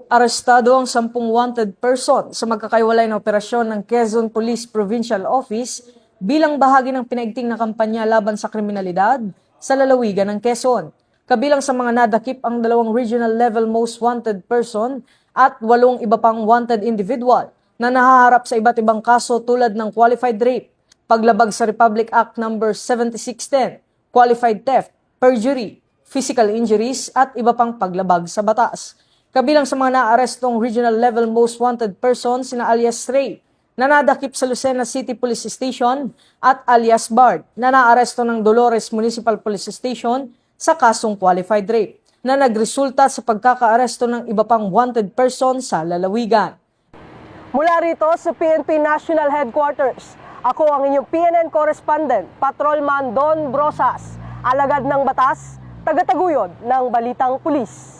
Arestado ang 10 wanted person sa magkakaiwalay na operasyon ng Quezon Police Provincial Office bilang bahagi ng pinaigting na kampanya laban sa kriminalidad sa lalawigan ng Quezon. Kabilang sa mga nadakip ang 2 regional level most wanted person at 8 iba pang wanted individual na nahaharap sa iba't ibang kaso tulad ng qualified rape, paglabag sa Republic Act No. 7610, qualified theft, perjury, physical injuries at iba pang paglabag sa batas. Kabilang sa mga naarestong regional level most wanted persons sina alias Ray na nadakip sa Lucena City Police Station at alias Bard na naaresto ng Dolores Municipal Police Station sa kasong qualified rape na nagresulta sa pagkakaaresto ng iba pang wanted person sa lalawigan. Mula rito sa PNP National Headquarters, ako ang inyong PNN correspondent, Patrolman Don Brosas, alagad ng batas, tagataguyod ng Balitang Pulis.